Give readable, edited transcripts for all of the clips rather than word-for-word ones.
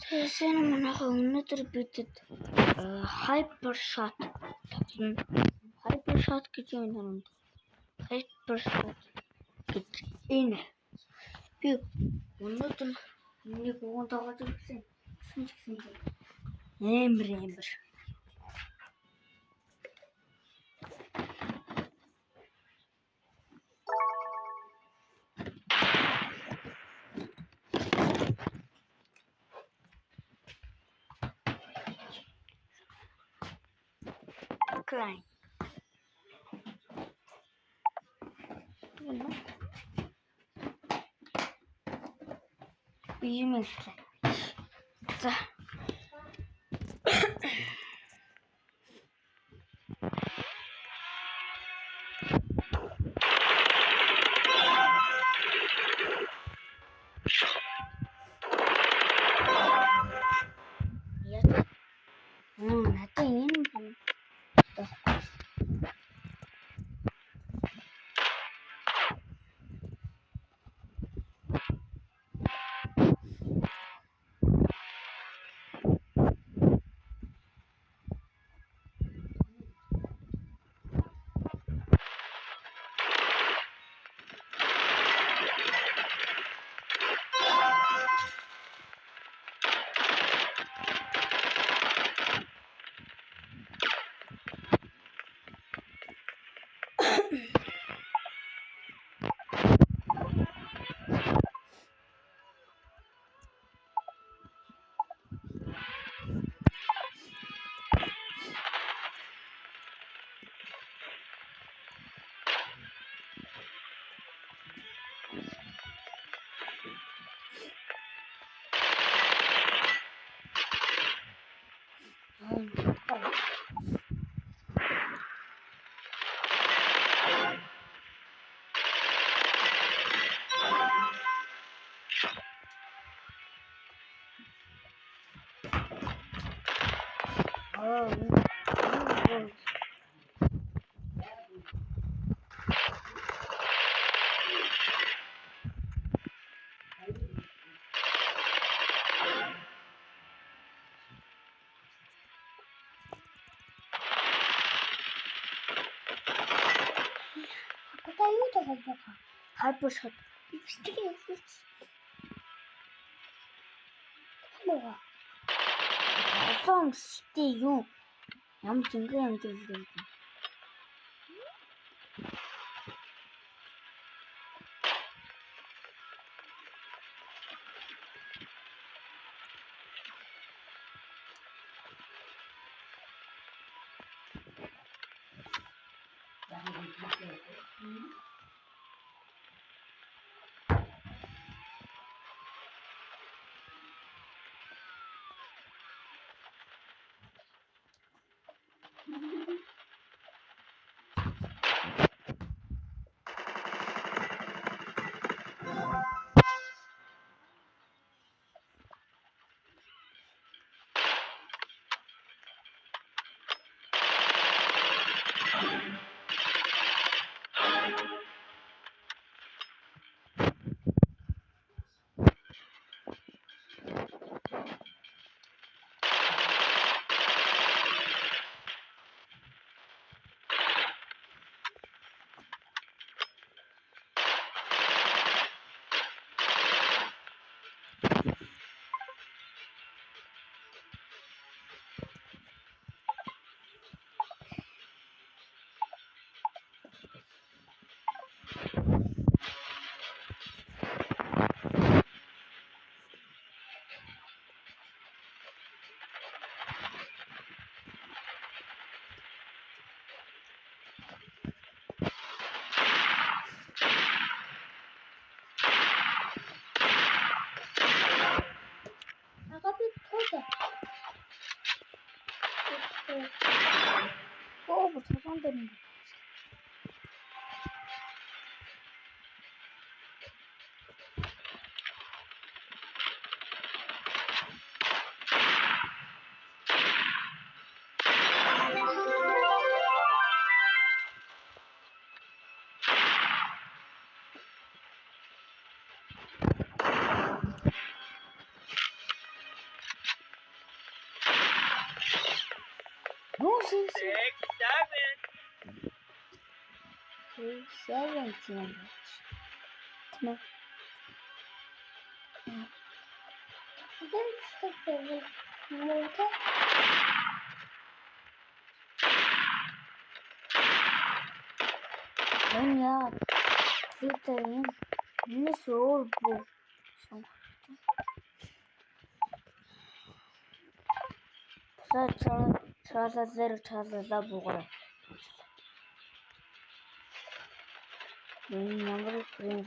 Сайн манайхаа өнөөдөр бидэд hypershot тавьсан. Hypershot гэж юм байна. Hypershot гэж энэ. Би өнөөдөр нэг уун дагаад ирсэн. Эмэр. Klein. Биймэлтэй. За. Надад энэ байна. Hypershot. Сон сте юу? Ямар зингээ юм дээ. 6, 7 тийм. Тэмээ. Яа. Тэтэй энэ суур буу. Чаалаа буугаа. Энэ ямар гэрэн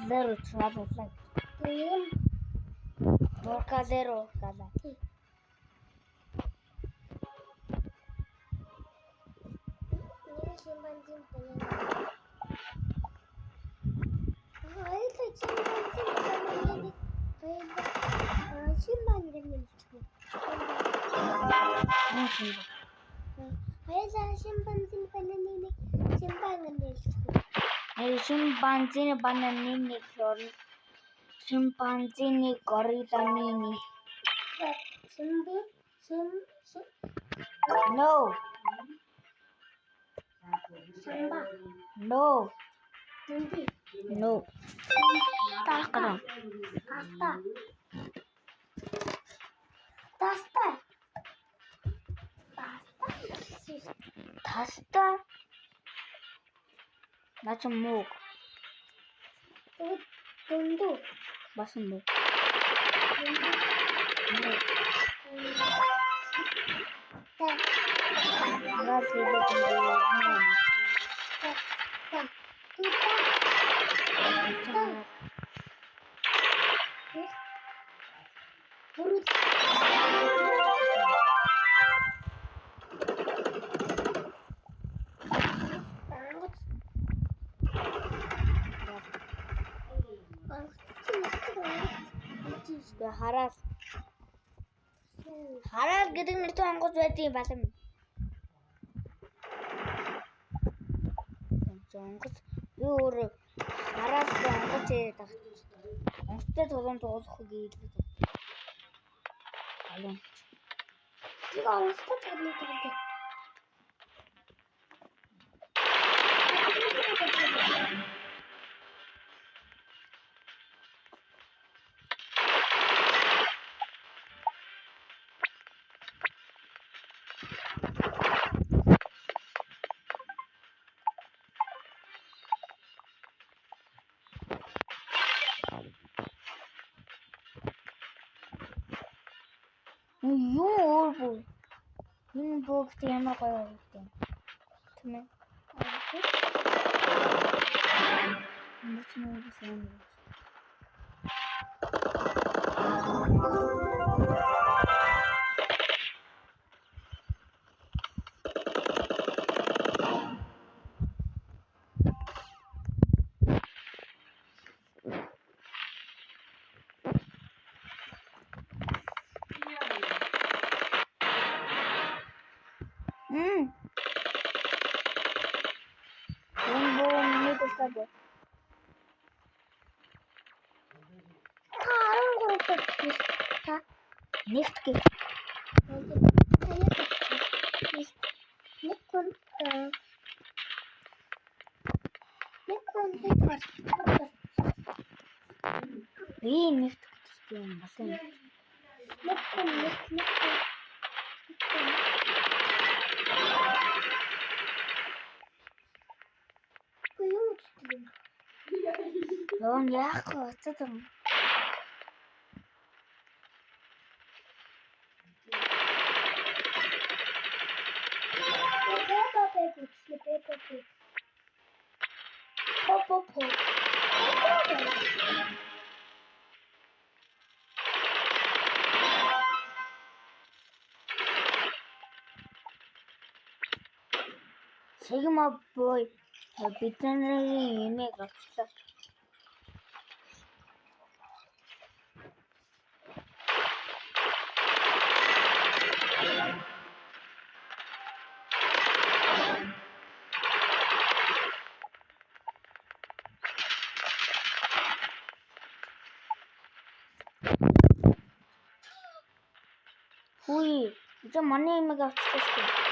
Чаалаа. Зero кала. Шимпанзini бананini шимпанзini горилланини. No. No. No. Таскара. Таста. Наче мог. Тунду. Басан мог. Хараад гэдэг нэртэй онгоц байдгийн балам. Онгоц юу өөр хараад онгоц яриад онгоцтой толгойн зогсох гээд. Алон. Тийг онгоцтой толгойн зогсох. Юу энэ бүгд ямар гоё юм. Тийм ээ. Нефтки. Sigma boy бидний энийг авчлаа. Хүй, 이제 манай имийг авчихсан шүү дээ.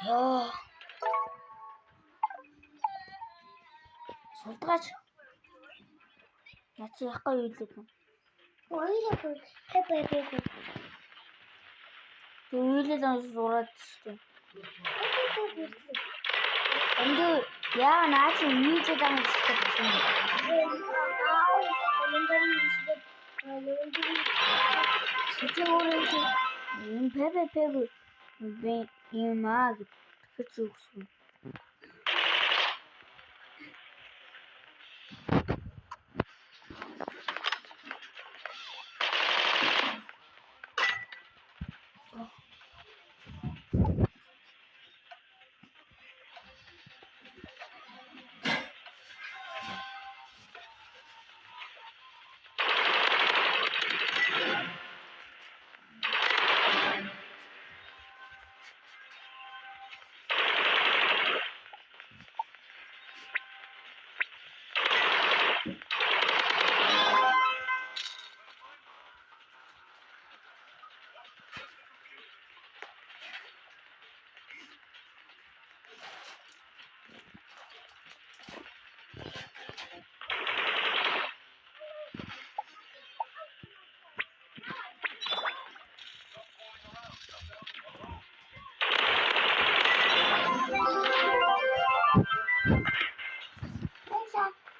Яа. Сулдгаач. Яц яахгүй юу лээ. Ойлоо хэвээ. Төвлөл зураад шүү. Энд яа наач үйдээд байгаа юм шиг байна. Чи өөрөө юм пепе юм аа гэж үгсэн.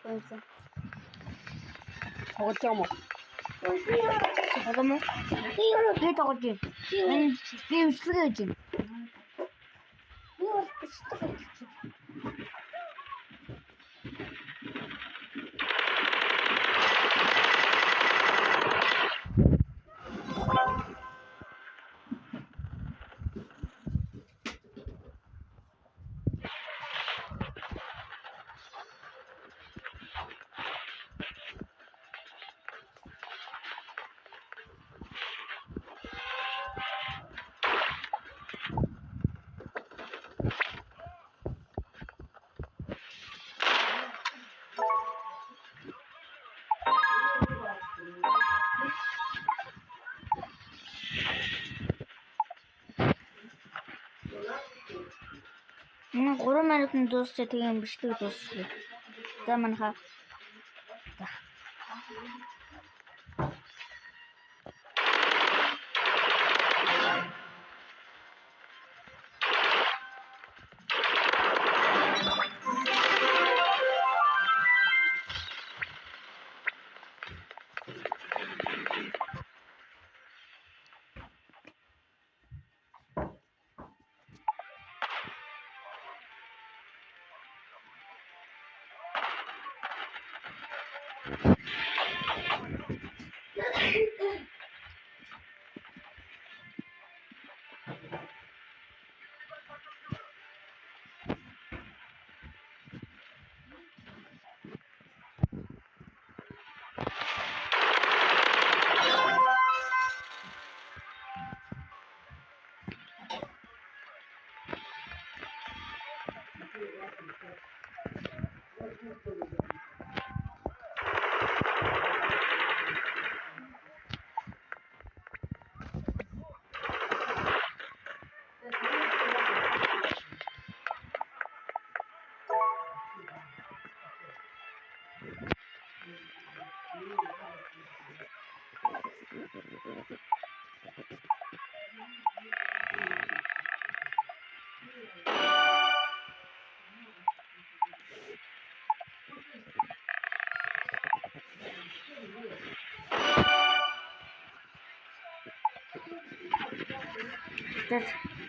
Баярлалаа. Тоглож байгаа юм уу? Тоглоом уу? Би тоглож байна. Би өчлөгөө хийж байна. Би бол бичдэг гэж. Энэ 3 минутанд дуусчаа тэгээ юм бичлэг дуусчих. За манайха.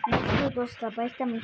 Bisiklet dostlar, başta mı?